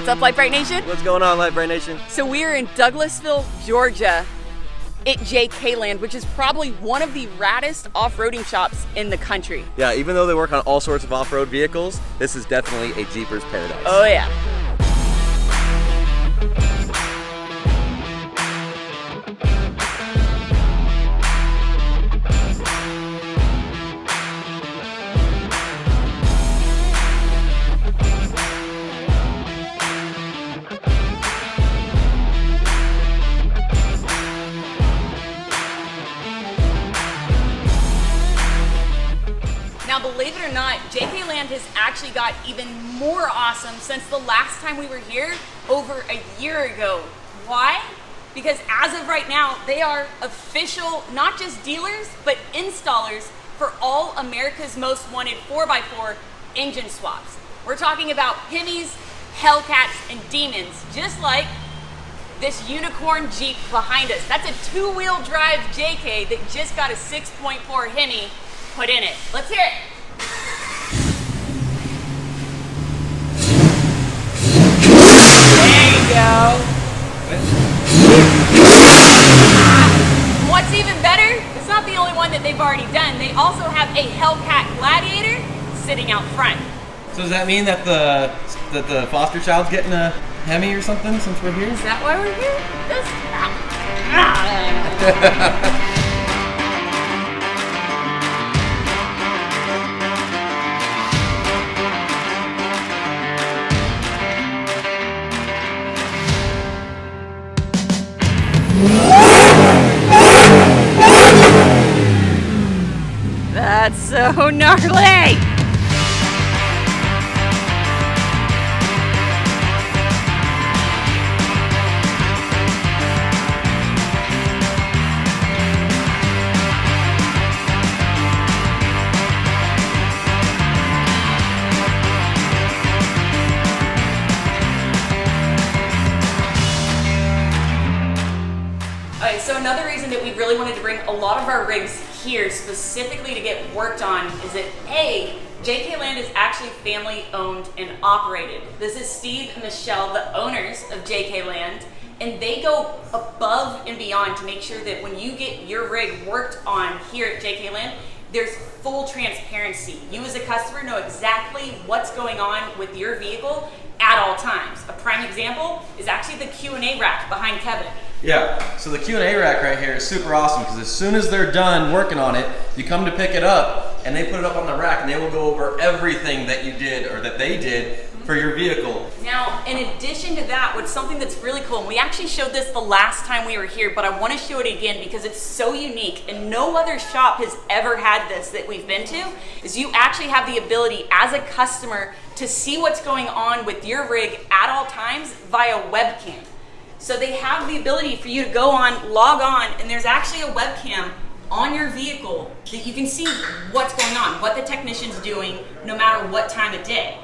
What's up, Lite Nation? What's going on, Lite Nation? So we are in Douglasville, Georgia at JK Land, which is probably one of the raddest off-roading shops in the country. Yeah, even though they work on all sorts of off-road vehicles, this is definitely a Jeepers paradise. Oh yeah. Now, believe it or not, JK Land has actually got even more awesome since the last time we were here over a year ago. Why? Because as of right now, they are official, not just dealers, but installers for all America's most wanted 4x4 engine swaps. We're talking about Hemis, Hellcats, and Demons, just like this unicorn Jeep behind us. That's a two-wheel drive JK that just got a 6.4 Hemi put in it. Let's hear it. There you go. What's even better, it's not the only one that they've already done. They also have a Hellcat Gladiator sitting out front. So does that mean that the foster child's getting a Hemi or something since we're here? Is that why we're here? That's so gnarly! Alright, so another reason that we really wanted to bring a lot of our rigs here specifically to get worked on is that A, JK Land is actually family owned and operated. This is Steve and Michelle, the owners of JK Land, and they go above and beyond to make sure that when you get your rig worked on here at JK Land, there's full transparency. You as a customer know exactly what's going on with your vehicle at all times. A prime example is actually the Q&A rack behind Kevin. Yeah, so the Q&A rack right here is super awesome because as soon as they're done working on it, you come to pick it up and they put it up on the rack and they will go over everything that you did or that they did for your vehicle. Now, in addition to that, what's something that's really cool, and we actually showed this the last time we were here, but I want to show it again because it's so unique and no other shop has ever had this that we've been to, is you actually have the ability as a customer to see what's going on with your rig at all times via webcam. So they have the ability for you to go on, log on, and there's actually a webcam on your vehicle that you can see what's going on, what the technician's doing, no matter what time of day.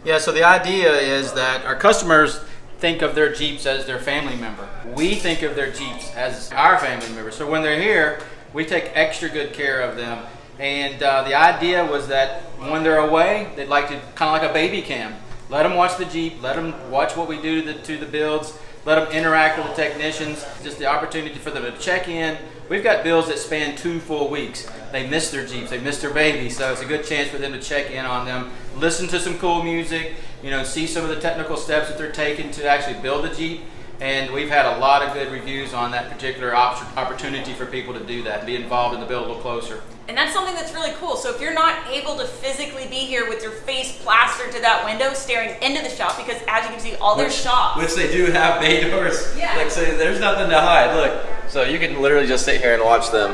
Yeah, so the idea is that our customers think of their Jeeps as their family member. We think of their Jeeps as our family member. So when they're here, we take extra good care of them. And the idea was that when they're away, they'd like to, kind of like a baby cam. Let them watch the Jeep, let them watch what we do to the builds, let them interact with the technicians, just the opportunity for them to check in. We've got builds that span 2 full weeks. They miss their Jeeps, they miss their baby, so it's a good chance for them to check in on them, listen to some cool music, you know, see some of the technical steps that they're taking to actually build a Jeep. And we've had a lot of good reviews on that particular opportunity for people to do that, be involved in the build a little closer. And that's something that's really cool. So if you're not able to physically be here with your face plastered to that window staring into the shop, because as you can see, all their shops. Which they do have bay doors. Yeah. Like, so there's nothing to hide, look. So you can literally just sit here and watch them.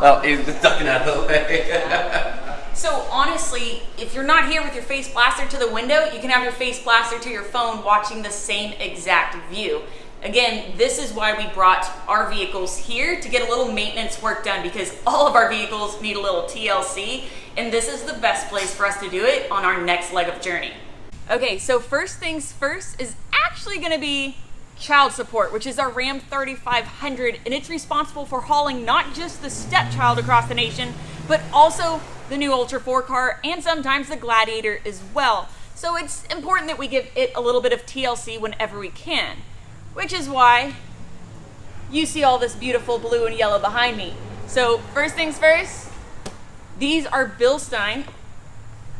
Oh, he's ducking out of the way. So honestly, if you're not here with your face plastered to the window, you can have your face plastered to your phone watching the same exact view. Again, this is why we brought our vehicles here, to get a little maintenance work done, because all of our vehicles need a little TLC, and this is the best place for us to do it on our next leg of journey. Okay, so first things first is actually gonna be child support, which is our Ram 3500, and it's responsible for hauling not just the stepchild across the nation, but also the new Ultra 4 car and sometimes the Gladiator as well. So it's important that we give it a little bit of TLC whenever we can, which is why you see all this beautiful blue and yellow behind me. So first things first, these are Bilstein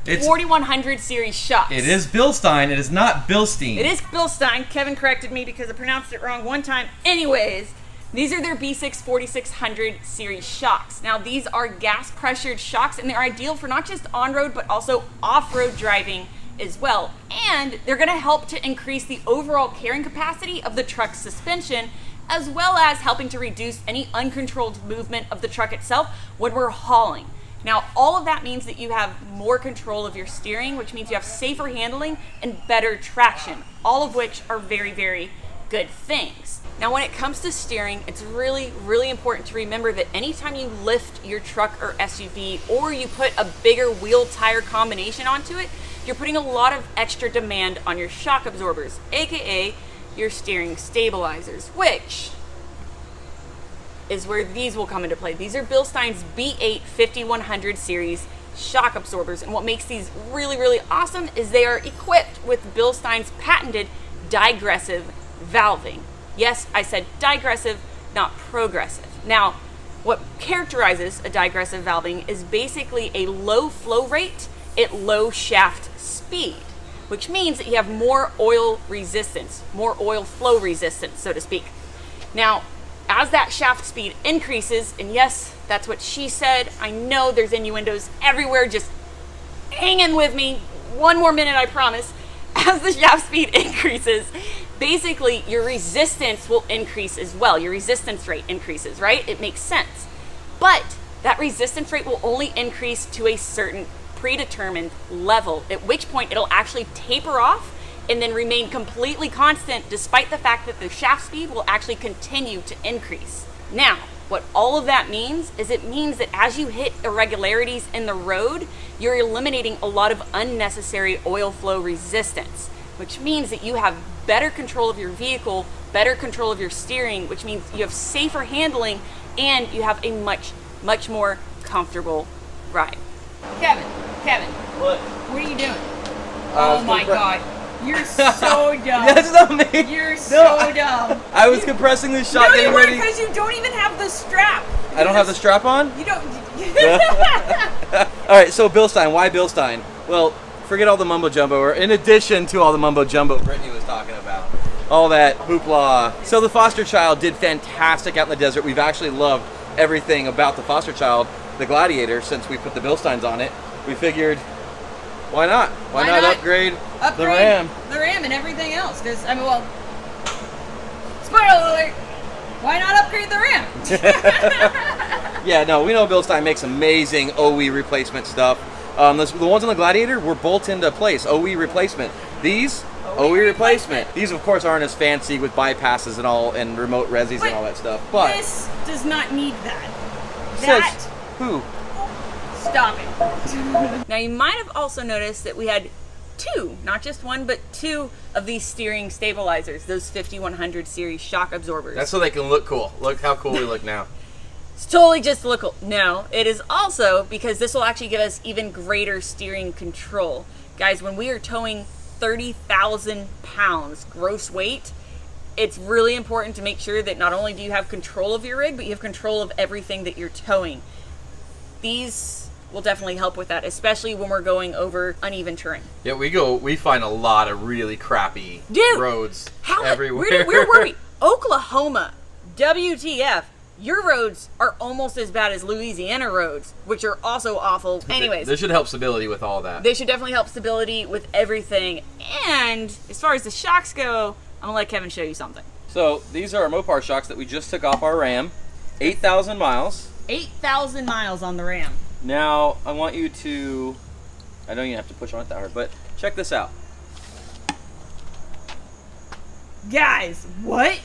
4100 series shocks. It is Bilstein. It is not Bilstein. It is Bilstein. Kevin corrected me because I pronounced it wrong one time. Anyways, these are their B6 4600 series shocks. Now these are gas pressured shocks, and they're ideal for not just on-road but also off-road driving as well. And they're going to help to increase the overall carrying capacity of the truck's suspension, as well as helping to reduce any uncontrolled movement of the truck itself when we're hauling. Now, all of that means that you have more control of your steering, which means you have safer handling and better traction, all of which are very, very good things. Now, when it comes to steering, it's really, really important to remember that anytime you lift your truck or SUV, or you put a bigger wheel tire combination onto it, you're putting a lot of extra demand on your shock absorbers, aka your steering stabilizers, which is where these will come into play. These are Bilstein's B8 5100 series shock absorbers, and what makes these really, really awesome is they are equipped with Bilstein's patented digressive valving. Yes, I said digressive, not progressive. Now, what characterizes a digressive valving is basically a low flow rate at low shaft speed, which means that you have more oil resistance, more oil flow resistance, so to speak. Now, as that shaft speed increases, and yes, that's what she said, I know there's innuendos everywhere, just hang in with me, one more minute, I promise. As the shaft speed increases, basically your resistance will increase as well. Your resistance rate increases, right? It makes sense. But that resistance rate will only increase to a certain predetermined level, at which point it'll actually taper off and then remain completely constant, despite the fact that the shaft speed will actually continue to increase. Now, what all of that means is it means that as you hit irregularities in the road, you're eliminating a lot of unnecessary oil flow resistance, which means that you have better control of your vehicle, better control of your steering, which means you have safer handling and you have a much, much more comfortable ride. Kevin, what are you doing? Oh my God. You're so dumb. That's not me. You're so dumb. I was compressing the shot, getting ready. Because you don't even have the strap. I don't have the strap on? You don't. All right, so Bilstein. Why Bilstein? Well, forget all the mumbo jumbo, or in addition to all the mumbo jumbo Brittany was talking about. All that hoopla. So the foster child did fantastic out in the desert. We've actually loved everything about the foster child, the Gladiator, since we put the Bilsteins on it. We figured, why not? Why not upgrade the Ram? The Ram and everything else. Because, I mean, well, spoiler alert, why not upgrade the Ram? Yeah, no, we know Bilstein makes amazing OE replacement stuff. The ones on the Gladiator were bolt into place, OE replacement. These, OE replacement. These, of course, aren't as fancy with bypasses and all, and remote resis and all that stuff. But this does not need that. Says who? Stop it. Now, you might have also noticed that we had two, not just one, but two of these steering stabilizers, those 5100 series shock absorbers. That's so they can look cool. Look how cool we look now. It's totally just to look cool. No, it is also because this will actually give us even greater steering control. Guys, when we are towing 30,000 pounds gross weight, it's really important to make sure that not only do you have control of your rig, but you have control of everything that you're towing. These will definitely help with that, especially when we're going over uneven terrain. Yeah, we find a lot of really crappy roads everywhere. We're worried. Oklahoma, WTF, your roads are almost as bad as Louisiana roads, which are also awful. Anyways. This should help stability with all that. They should definitely help stability with everything. And as far as the shocks go, I'm gonna let Kevin show you something. So these are our Mopar shocks that we just took off our Ram. 8,000 miles. 8,000 miles on the Ram. Now, I want you to, I don't even have to push on it that hard, but check this out. Guys, what?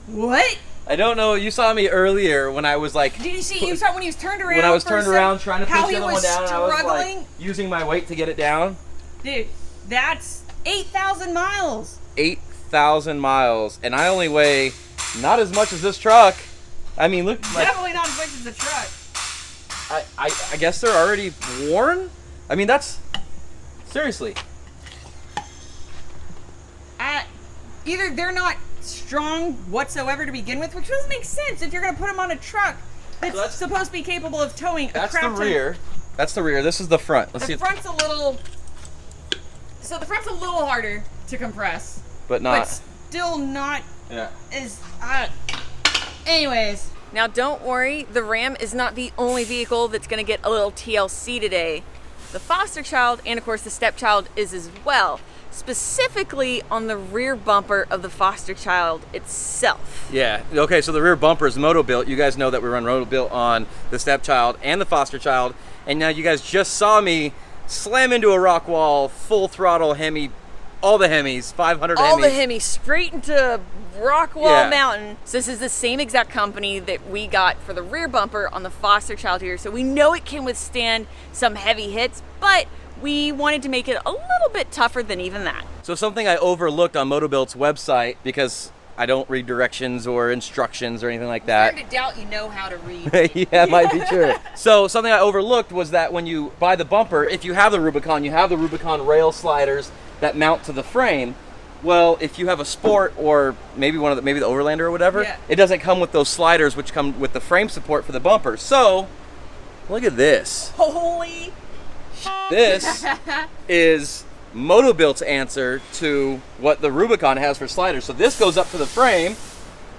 What? I don't know, you saw me earlier when I was like... Did you see, you saw when he was turned around? When I was turned around trying to push the other one down, and I was struggling? like using my weight to get it down. Dude, that's 8,000 miles. 8,000 miles, and I only weigh not as much as this truck. I mean, look. Definitely not as much as the truck. I guess they're already worn? I mean, that's Seriously. Either they're not strong whatsoever to begin with, which doesn't make sense if you're going to put them on a truck that's supposed to be capable of towing a crap That's the ton. rear. That's the rear. This is the front. Let's see. The front's a little... So the front's a little harder to compress. But not... But still not Yeah. as... Anyways. Now don't worry, the Ram is not the only vehicle that's going to get a little TLC today. The foster child and of course the stepchild is as well. Specifically on the rear bumper of the foster child itself. Yeah. Okay, so the rear bumper is moto-built. You guys know that we run moto-built on the stepchild and the foster child. And now you guys just saw me slam into a rock wall, full throttle Hemi, all the Hemis, 500 Hemis. All the Hemis straight into Rockwall Mountain. So this is the same exact company that we got for the rear bumper on the foster child here. So we know it can withstand some heavy hits, but we wanted to make it a little bit tougher than even that. So something I overlooked on Motobuilt's website, because I don't read directions or instructions or anything like that. I'm starting to doubt you know how to read. Yeah, it might be true. So something I overlooked was that when you buy the bumper, if you have the Rubicon, you have the Rubicon rail sliders that mount to the frame. Well, if you have a Sport or maybe maybe the Overlander or whatever, it doesn't come with those sliders which come with the frame support for the bumper. So, look at this. Holy This is Motobuilt's answer to what the Rubicon has for sliders. So this goes up to the frame,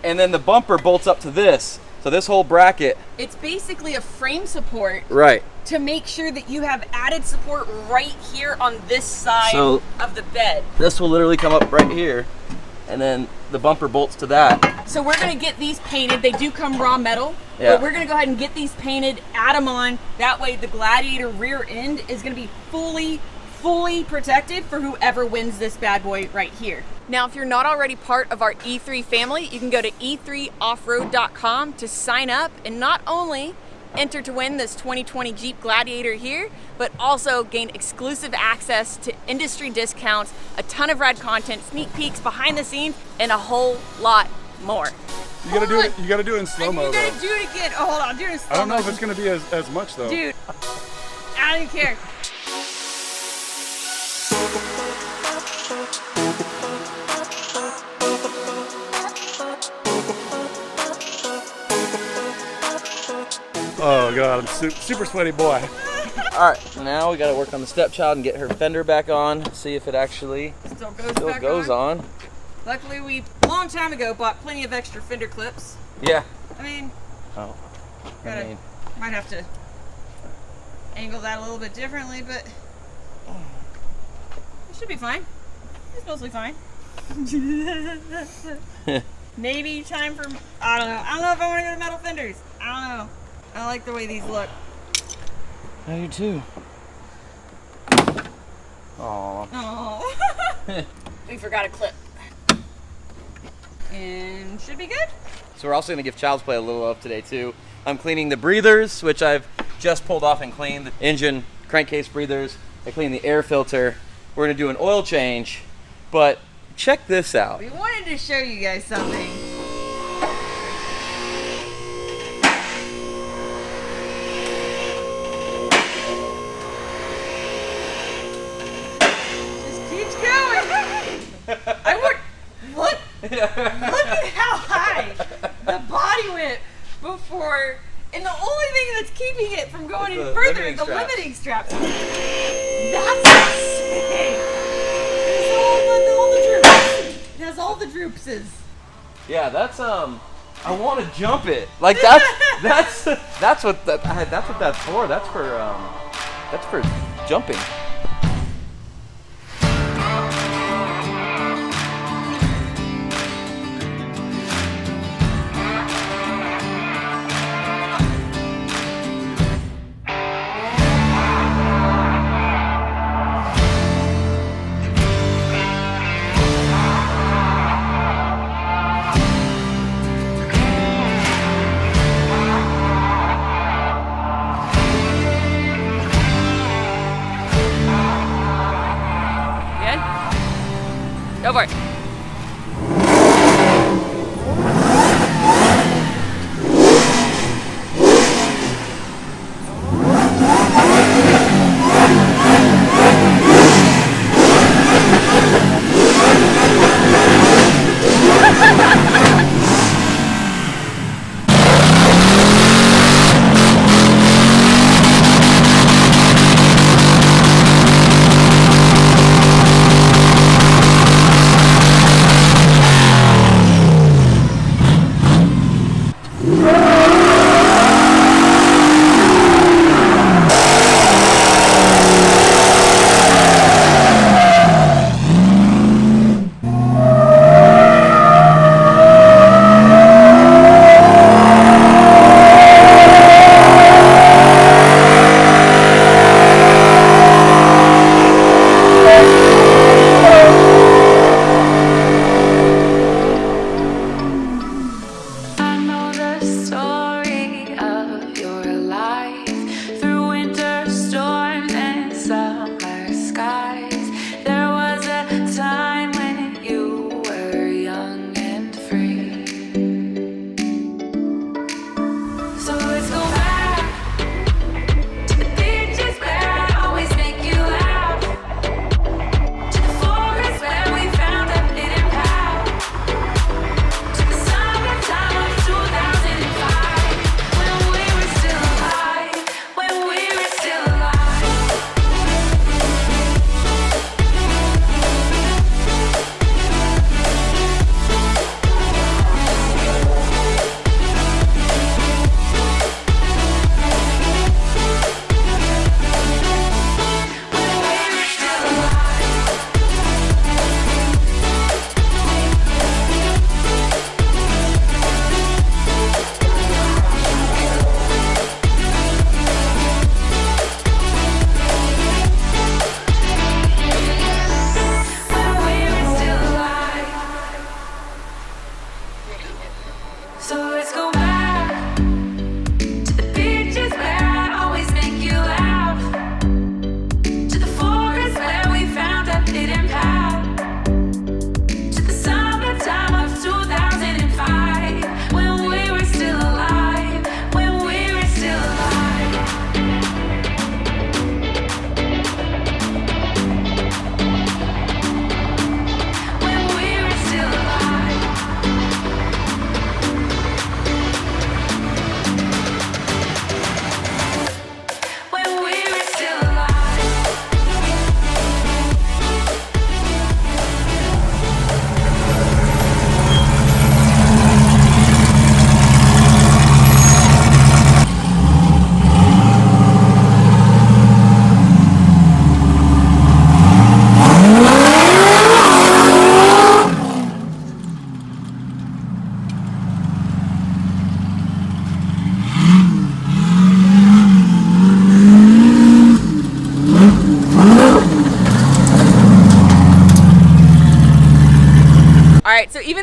and then the bumper bolts up to this. So this whole bracket. It's basically a frame support. Right. To make sure that you have added support right here on this side of the bed. This will literally come up right here, and then the bumper bolts to that. So we're gonna get these painted. They do come raw metal, yeah. But we're gonna go ahead and get these painted, add them on. That way the Gladiator rear end is gonna be fully protected for whoever wins this bad boy right here. Now, if you're not already part of our E3 family, you can go to e3offroad.com to sign up and not only enter to win this 2020 Jeep Gladiator here, but also gain exclusive access to industry discounts, a ton of rad content, sneak peeks, behind the scenes, and a whole lot more. You gotta do it. You gotta do it in slow mo. You gotta do it again. Oh, hold on, do it in slow mo. I don't know if it's gonna be as much though. Dude, I don't care. Oh god, I'm super sweaty boy. All right, now we got to work on the stepchild and get her fender back on. See if it actually still goes on. Luckily, we a long time ago bought plenty of extra fender clips. Yeah. I mean, might have to angle that a little bit differently, but it should be fine. It's mostly fine. Maybe time for, I don't know. I don't know if I want to go to metal fenders. I don't know. I like the way these look. I do too. Aww. Oh. We forgot a clip. And should be good. So we're also going to give Child's Play a little love today too. I'm cleaning the breathers, which I've just pulled off and cleaned. The engine, crankcase breathers. I cleaned the air filter. We're going to do an oil change. But check this out. We wanted to show you guys something. Look at how high the body went before, and the only thing that's keeping it from going any further is the limiting straps. That's insane. It has all the droopses. Yeah, that's I want to jump it. Like that's what that's for. That's for jumping.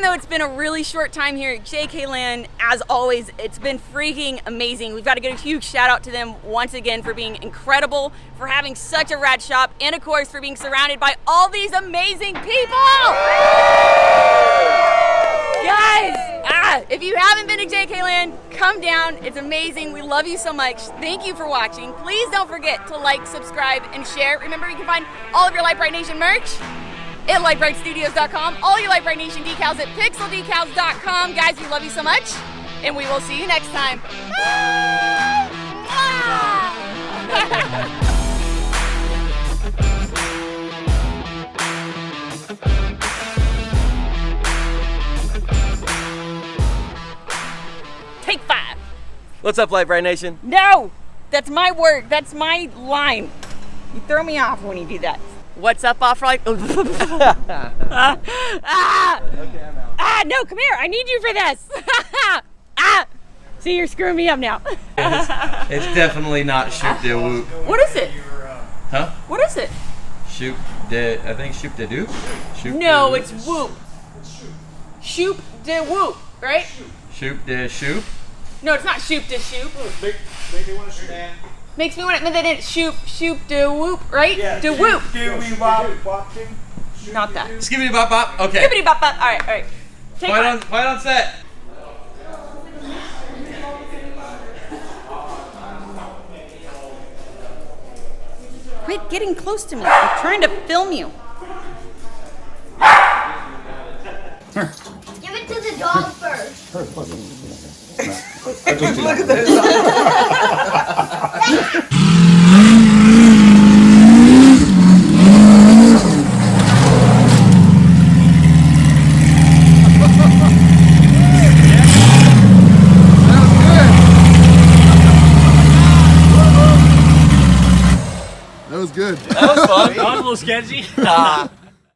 though it's been a really short time here at JK Land, as always, it's been freaking amazing. We've got to give a huge shout out to them once again for being incredible, for having such a rad shop, and of course for being surrounded by all these amazing people. Guys, if you haven't been to JK Land, come down. It's amazing. We love you so much. Thank you for watching. Please don't forget to like, subscribe, and share. Remember, you can find all of your Lite Brite Nation merch at LiteBriteStudios.com. All your Lite Brite Nation decals at PixelDecals.com. Guys, we love you so much, and we will see you next time. Take 5. What's up, Lite Brite Nation? No, that's my word. That's my line. You throw me off when you do that. What's up, off right? No, come here. I need you for this. See, you're screwing me up now. It's definitely not shoot de whoop. What is it? Huh? What is it? Shoot de, I think shoot de doop? No, it's whoop. Shoop de whoop, right? Shoot de shoop? No, it's not shoop de shoop. Make me want to stand. Makes me want to, then it's shoop de whoop, right? Yeah. De whoop. Watching. Not that. Skibbity bop bop. Okay. Skibbity bop bop. All right. Take Quiet 5. on set. Quit getting close to me. I'm trying to film you. Give it to the dog first. Look at this. That was good. That was fun. That was a little sketchy.